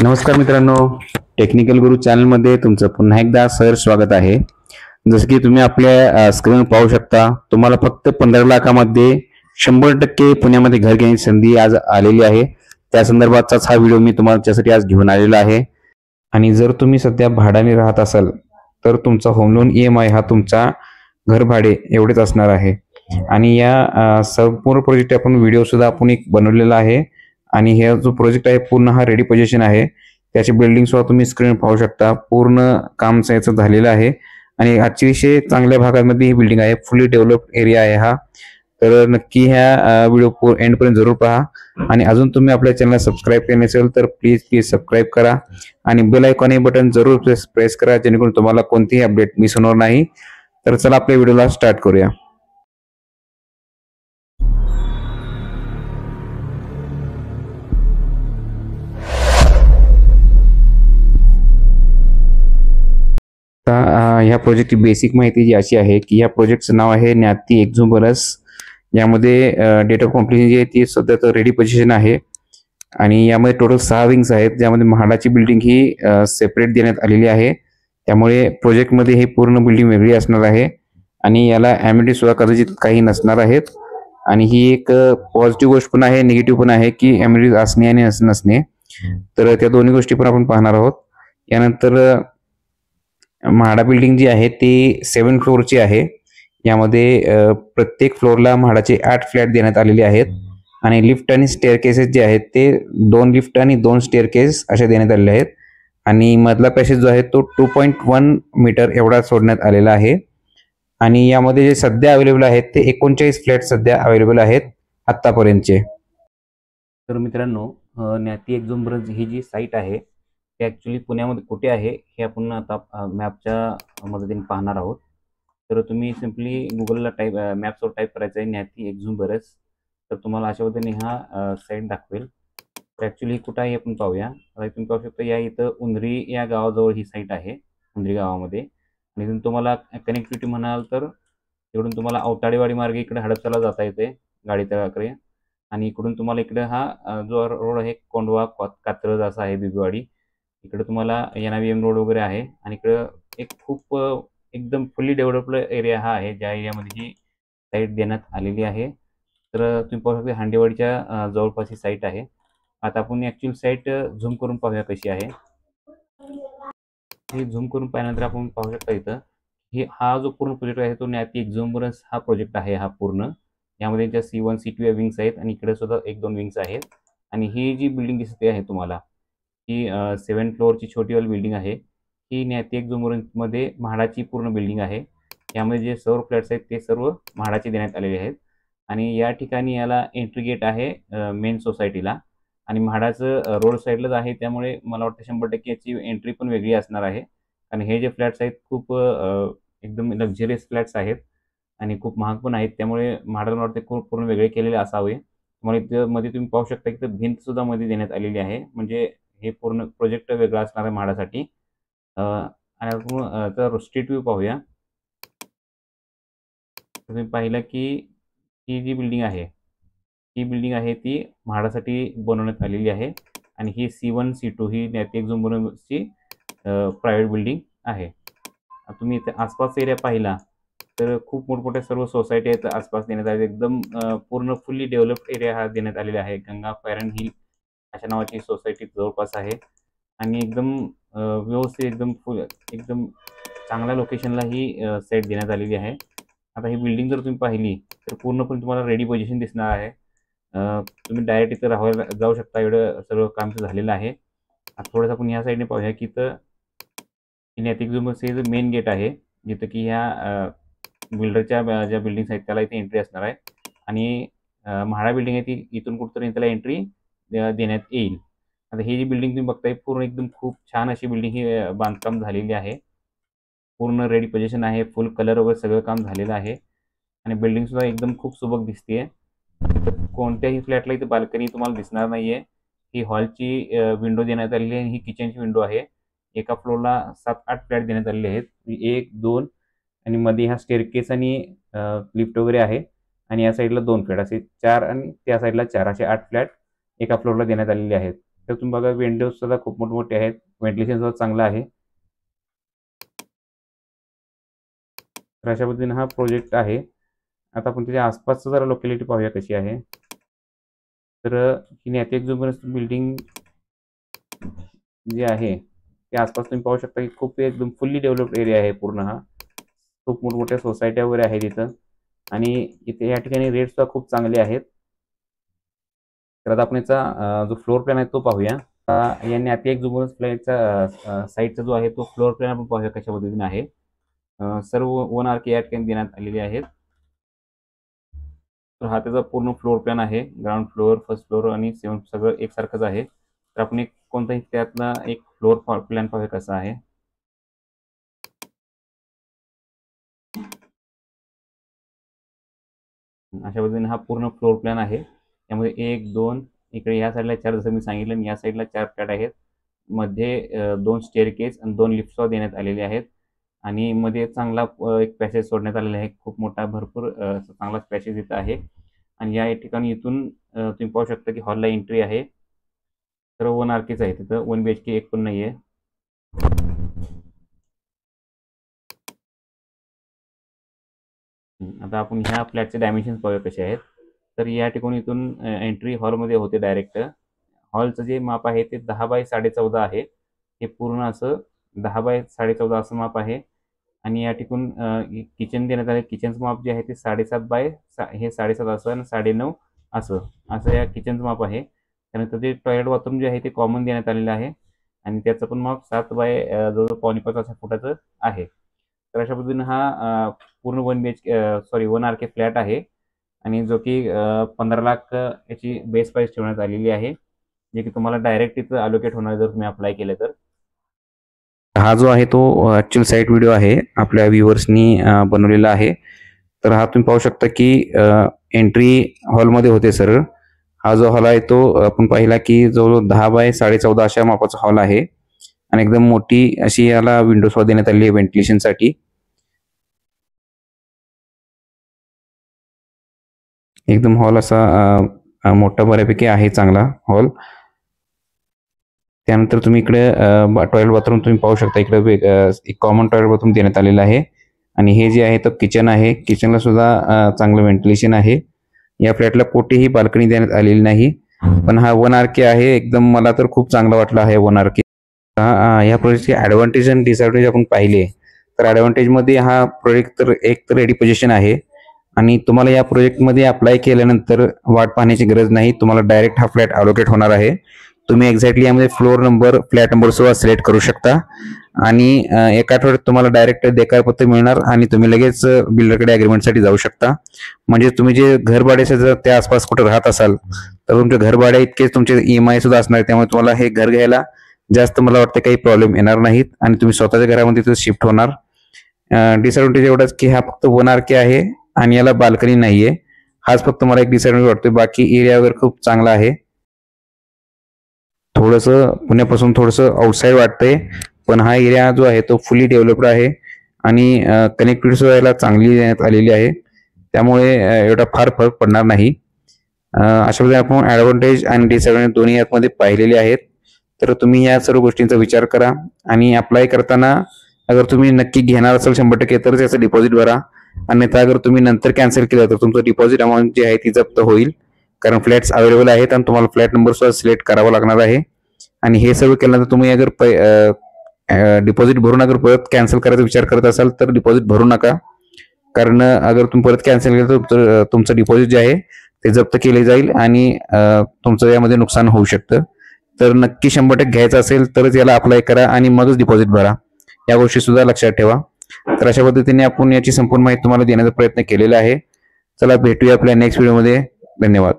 नमस्कार मित्रांनो, टेक्निकल गुरु चॅनलमध्ये तुमचं पुन्हा एकदा स्वागत आहे. जसं की तुम्ही आपल्या स्क्रीनवर पाहू शकता, तुम्हाला फक्त 15 लाखामध्ये 100% पुण्यामध्ये घर घेण्याची संधी आज आलेली आहे. त्या संदर्भाचाच हा व्हिडिओ मी तुमच्यासाठी आज घेऊन आलेला आहे. आणि जर तुम्ही सध्या भाड्याने राहत असाल तर तुमचा होम लोन EMI हा तुमचा घर भाडे एवढेच असणार आहे. आणि या संपूर्ण प्रोजेक्ट आपण व्हिडिओ सुद्धा आपण एक बनवलेला आहे. आणि हे जो प्रोजेक्ट आहे पूर्ण हा रेडी पोझिशन आहे. त्याची बिल्डिंग सुद्धा तुम्ही स्क्रीन पाहू शकता. पूर्ण काम याचं झालेलं आहे आणि अतिशय चांगल्या भागामध्ये ही बिल्डिंग आहे. फुली डेव्हलप्ड एरिया आहे हा. तर नक्की ह्या व्हिडिओ एंडपर्यंत जरूर पहा. आणि अजून तुम्ही आपल्या चॅनलला सबस्क्राईब केले नसेल तर प्लीज सबस्क्राईब करा आणि बेल आयकॉन हे बटन जरूर प्रेस करा, जेणेकरून तुम्हाला कोणतीही अपडेट मिस होणार नाही. तर चला आपल्या व्हिडिओला स्टार्ट करूया. ह्या प्रोजेक्टची बेसिक माहिती जी अशी आहे की ह्या प्रोजेक्टचं नाव आहे न्याती एक्झुंबरस. यामध्ये डेट ऑफ कम्प्लिशन जी आहे ती सध्या तर रेडी पोझिशन आहे. आणि यामध्ये टोटल 6 विंग्स आहेत, ज्यामध्ये म्हाडाची बिल्डिंग ही सेपरेट देण्यात आलेली आहे. त्यामुळे प्रोजेक्टमध्ये ही पूर्ण बिल्डिंग वेगळी असणार आहे आणि याला ॲम्युनिटी सुद्धा कदाचित काही नसणार आहेत. आणि ही एक पॉझिटिव्ह गोष्ट पण आहे, निगेटिव्ह पण आहे की ॲम्युनिटी असणे आणि नसणे. तर त्या दोन्ही गोष्टी पण आपण पाहणार आहोत. यानंतर म्हाडा बिल्डिंग जी आहे ती 7 फ्लोअरची आहे. यामध्ये प्रत्येक फ्लोअरला म्हाडाचे 8 फ्लॅट देण्यात आलेले आहेत. आणि लिफ्ट आणि स्टेअरकेसेस जे आहेत ते 2 लिफ्ट आणि 2 स्टेअरकेस असे देण्यात आलेले आहेत. आणि मधला पॅसेज जो आहे तो 2.1 मीटर एवढा सोडण्यात आलेला आहे. आणि यामध्ये जे सध्या अवेलेबल आहेत ते 39 फ्लॅट सध्या अवेलेबल आहेत आत्तापर्यंतचे. तर मित्रांनो, न्याती एक्झुंबरस ही जी साईट आहे ते ॲक्च्युली पुण्यामध्ये कुठे आहे हे आपण आता मॅपच्या मदतीने पाहणार आहोत. तर तुम्ही सिम्पली गुगलला मॅप्सवर टाईप करायचं आहे न्याती एक्झुंबरस. तर तुम्हाला अशा पद्धतीने हा साईट दाखवेल. तर ॲक्च्युली कुठं आहे आपण पाहूया. आता तुम्ही पाहू शकता या इथं उंदरी या गावाजवळ ही साईट आहे, उंदरी गावामध्ये. आणि इथून तुम्हाला कनेक्टिव्हिटी म्हणाल तर इकडून तुम्हाला अवताडेवाडी मार्गे इकडे हडपसरला जाता येते गाडीतळाकडे. आणि इकडून तुम्हाला इकडे हा जो रोड आहे कोंडवा कात्रज असा आहे, बिबीवाडी. इकडे तुम्हाला NIVM रोड वगैरे आहे. आणि इकडं एक खूप एकदम फुल्ली डेव्हलप्ड एरिया हा आहे, ज्या एरियामध्ये ही साईट देण्यात आलेली आहे. तर तुम्ही पाहू शकता हांडेवाडीच्या जवळपास ही साईट आहे. आता आपण ॲक्च्युअल साईट झूम करून पाहूया कशी आहे. ही झूम करून पाहिल्यानंतर आपण पाहू शकता इथं हा जो पूर्ण प्रोजेक्ट आहे तो न्याती एक्झुंबरस हा प्रोजेक्ट आहे हा पूर्ण. यामध्ये ज्या C1 C2 या विंग्स आहेत आणि इकडे सुद्धा 1-2 विंग्स आहेत. आणि ही जी बिल्डिंग दिसते आहे तुम्हाला ही 7 फ्लोअरची छोटीवाली बिल्डिंग आहे. ही न्याती एक्झुंबरसमध्ये म्हाडाची पूर्ण बिल्डिंग आहे. यामध्ये जे सर्व फ्लॅट्स आहेत ते सर्व म्हाडाचे देण्यात आलेले आहेत. आणि या ठिकाणी याला एंट्री गेट आहे मेन सोसायटीला. आणि म्हाडाचं रोड साईडलाच आहे, त्यामुळे मला वाटतं 100% याची एंट्री पण वेगळी असणार आहे. आणि हे जे फ्लॅट्स आहेत खूप एकदम लक्झरियस फ्लॅट्स आहेत आणि खूप महाग पण आहेत. त्यामुळे म्हाडाला वाटते खूप पूर्ण वेगळे केलेले असावे. तुम्हाला इथं मध्ये तुम्ही पाहू शकता की भिंत सुद्धा मध्ये देण्यात आलेली आहे. म्हणजे हे पूर्ण प्रोजेक्ट वेगळा असणार आहे म्हाडासाठी. आणि आपण तर स्ट्रीट व्ह्यू पाहूया. तुम्ही पाहिलं की ही जी बिल्डिंग आहे ही बिल्डिंग आहे ती म्हाडासाठी बनवण्यात आलेली आहे. आणि ही C1 C2 ही न्याती एक्झुंबरसची प्रायव्हेट बिल्डिंग आहे. तुम्ही इथे आसपास एरिया पाहिला तर खूप मोठमोठ्या सर्व सोसायटी आहेत आसपास देण्यात आले. एकदम पूर्ण फुल्ली डेव्हलप्ड एरिया हा देण्यात आलेला आहे. गंगा फॅरन हिल अशा नावाची सोसायटी जवळपास आहे. आणि एकदम व्यवस्थित एकदम चांगल्या लोकेशनला ही साईट देण्यात आलेली आहे. आता ही बिल्डिंग जर तुम्ही पाहिली तर पूर्णपणे तुम्हाला रेडी पोझिशन दिसणार आहे. तुम्ही डायरेक्ट इथं राहायला जाऊ शकता, एवढं सर्व काम झालेलं आहे. आता थोडंसं आपण ह्या साईडने पाहूया की इथं न्याती एक्झुंबरस हे मेन गेट आहे, जिथं की ह्या बिल्डरच्या ज्या बिल्डिंग्स आहेत त्याला इथे एंट्री असणार आहे. आणि म्हाडा बिल्डिंग आहे ती इथून कुठंतरी त्याला एंट्री देण्यात येईल. आता ही जी बिल्डिंग तुम्ही बघताय पूर्ण एकदम खूप छान अशी बिल्डिंग ही बांधकाम झालेली आहे. पूर्ण रेडी पोझिशन आहे, फुल कलर वगैरे सगळं काम झालेलं आहे. आणि बिल्डिंग सुद्धा एकदम खूप सुबक दिसते. कोणत्याही फ्लॅटला इथे बाल्कनी तुम्हाला दिसणार नाहीये. ही हॉलची विंडो देण्यात आलेली आहे आणि ही किचनची विंडो आहे. एका फ्लोअरला 7-8 फ्लॅट देण्यात आलेले आहेत. 1, 2 आणि मध्ये हा स्टेअरकेस आणि लिफ्ट वगैरे आहे. आणि या साईडला 2 फ्लॅट असे 4 आणि त्या साईडला 4 असे 8 फ्लॅट एका फ्लोअरला देण्यात आलेले आहेत. तर तुम्ही बघा विंडोज सुद्धा खूप मोठमोठे आहेत, व्हेंटिलेशन सुद्धा चांगलं आहे. तर अशा पद्धतीने हा प्रोजेक्ट आहे. आता आपण त्याच्या आसपासचं जरा लोकॅलिटी पाहूया कशी आहे. तर ही न्याती एक्झुबरन्स बिल्डिंग जे आहे ते आसपास तुम्ही पाहू शकता की खूप एकदम फुल्ली डेव्हलप्ड एरिया आहे पूर्ण हा. खूप मोठमोठ्या सोसायट्या वगैरे आहेत इथं आणि इथे या ठिकाणी रेट सुद्धा खूप चांगले आहेत. तर आता आपण याचा जो फ्लोर प्लॅन आहे तो पाहूया. या न्याती एक्झुबरन्स फ्लॅटचा साईडचा जो आहे तो फ्लोर प्लॅन आपण पाहूया कशा पद्धतीने आहे. सर्व 1 RK या ठिकाणी देण्यात आलेले आहेत. तर हा त्याचा पूर्ण फ्लोर प्लॅन आहे. ग्राउंड फ्लोअर, फर्स्ट फ्लोअर आणि सेव्हन्थ सगळं एकसारखंच आहे. तर आपण एक कोणताही त्यातला एक फ्लोअर प्लॅन पाहूया कसा आहे. अशा पद्धतीने हा पूर्ण फ्लोअर प्लॅन आहे. त्यामध्ये 1, 2 इकडे या साईडला 4 जसं मी सांगितलं आणि या साईडला 4 फ्लॅट आहेत. मध्ये 2 स्टेअरकेस आणि 2 लिफ्ट देण्यात आलेले आहेत आणि मध्ये चांगला एक पॅसेज सोडण्यात आलेला आहे. खूप मोठा भरपूर चांगला पॅसेज इथं आहे आणि या ठिकाणी इथून तुम्ही पाहू शकता की हॉलला एंट्री आहे. सर्व 1 RKच आहे, तिथं 1 BHK एक पण नाही आहे. आता आपण ह्या फ्लॅटचे डायमेन्शन्स पाहूया कसे आहेत. तर या ठिकाणी इथून एंट्री हॉलमध्ये होते डायरेक्ट. हॉलचं जे माप आहे ते 10 बाय 14.5 आहे. हे पूर्ण असं 10 बाय 14.5 असं माप आहे आणि या ठिकाणी किचन देण्यात आले. किचनचं माप जे आहे ते 7.5 बाय हे 7.5 असं आणि 9.5 असं या किचनचं माप आहे. त्यानंतर ते टॉयलेट बाथरूम जे आहे ते कॉमन देण्यात आलेलं आहे आणि त्याचं पण माप 7 बाय जवळजवळ 4.5 अशा फुटाचं आहे. तर अशा पद्धतीने हा पूर्ण 1 BHK सॉरी 1 RK फ्लॅट आहे आणि जो की 15 लाख याची बेस प्राइस ठेवण्यात आलेली आहे, जे की तुम्हाला डायरेक्ट इथं अलोकेट होणार जर तुम्ही अप्लाय केलं तर. हा जो आहे तो ॲक्च्युअल साईट व्हिडिओ आहे आपल्या व्ह्युअर्सनी बनवलेला आहे. तर हा तुम्ही पाहू शकता की एंट्री हॉलमध्ये होते सर. हा जो हॉल आहे तो आपण पाहिला की जवळजवळ 10 बाय 14.5 अशा मापाचा हॉल आहे आणि एकदम मोठी अशी याला विंडोज देण्यात आली आहे व्हेंटिलेशनसाठी. एकदम हॉल असा मोठा बऱ्यापैकी आहे, चांगला हॉल. त्यानंतर तुम्ही इकडे टॉयलेट बाथरूम तुम्ही पाहू शकता. इकडे एक कॉमन टॉयलेट बाथरूम देण्यात आलेलं आहे आणि हे जे आहे तर किचन आहे. किचनला सुद्धा चांगलं व्हेंटिलेशन आहे. या फ्लॅटला कोठेही बाल्कनी देण्यात आलेली नाही, पण हा 1 RK आहे. एकदम मला तर खूप चांगला वाटला आहे 1 RK. या प्रोजेक्टचे ॲडव्हान्टेज आणि डिसएडव्हान्टेज आपण पाहिले तर ॲडव्हान्टेजमध्ये हा प्रोजेक्ट तर एक तर रेडी पोझिशन आहे आणि तुम्हाला या प्रोजेक्टमध्ये अप्लाय केल्यानंतर वाट पाहण्याची गरज नाही. तुम्हाला डायरेक्ट हा फ्लॅट अलोकेट होणार आहे. तुम्ही एक्झॅक्टली यामध्ये फ्लोअर नंबर, फ्लॅट नंबर सुद्धा सिलेक्ट करू शकता आणि एका आठवड्यात तुम्हाला डायरेक्ट देखारपत्र मिळणार आणि तुम्ही लगेच बिल्डरकडे अग्रीमेंटसाठी जाऊ शकता. म्हणजे तुम्ही जे घर भाड्याचे जर त्या आसपास कुठे राहत असाल तर तुमच्या घर भाड्या इतकेच तुमचे EMI सुद्धा असणार. त्यामुळे तुम्हाला हे घर घ्यायला जास्त मला वाटतं काही प्रॉब्लेम येणार नाहीत आणि तुम्ही स्वतःच्या घरामध्ये शिफ्ट होणार. डिसएडव्हान्टेज एवढाच की हा फक्त 1 RK आहे आणि याला बाल्कनी नाहीये. हाच फक्त मला एक डिसएडव्हान्टेज वाटतोय. बाकी एरिया वगैरे खूप चांगला आहे. थोडंसं पुण्यापासून थोडंसं आउटसाईड वाटतंय, पण हा एरिया जो आहे तो फुली डेव्हलप्ड आहे आणि कनेक्टिव्हिटी सुद्धा याला चांगली देण्यात आलेली आहे. त्यामुळे एवढा फार फरक पडणार नाही. अशा प्रकारे आपण ॲडव्हान्टेज आणि डिसएडव्हान्टेज दोन्ही यामध्ये पाहिलेले आहेत. तर तुम्ही या सर्व गोष्टींचा विचार करा आणि अप्लाय करताना अगर तुम्ही नक्की घेणार असाल 100% तर त्याचं डिपॉझिट भरा. अन्यथा अगर तुम्ही नंतर कॅन्सल केलं तर तुमचं डिपॉझिट अमाऊंट जी आहे ती जप्त होईल, कारण फ्लॅट्स अवेलेबल आहेत आणि तुम्हाला फ्लॅट नंबर सुद्धा सिलेक्ट करावा लागणार आहे. आणि हे सर्व केल्यानंतर तुम्ही अगर डिपॉझिट भरून अगर परत कॅन्सल करायचा विचार करत असाल तर डिपॉझिट भरू नका, कारण अगर तुम्ही परत कॅन्सल केलं तर तुमचं डिपॉझिट जे आहे ते जप्त केले जाईल आणि तुमचं यामध्ये नुकसान होऊ शकतं. तर नक्की 100% घ्यायचं असेल तरच याला अप्लाय करा आणि मगच डिपॉझिट भरा. या गोष्टी सुद्धा लक्षात ठेवा. तर अशा पद्धतीने आपण याची संपूर्ण माहिती तुम्हाला देण्याचा प्रयत्न केलेला आहे. चला भेटूया आपल्या नेक्स्ट व्हिडिओमध्ये. धन्यवाद.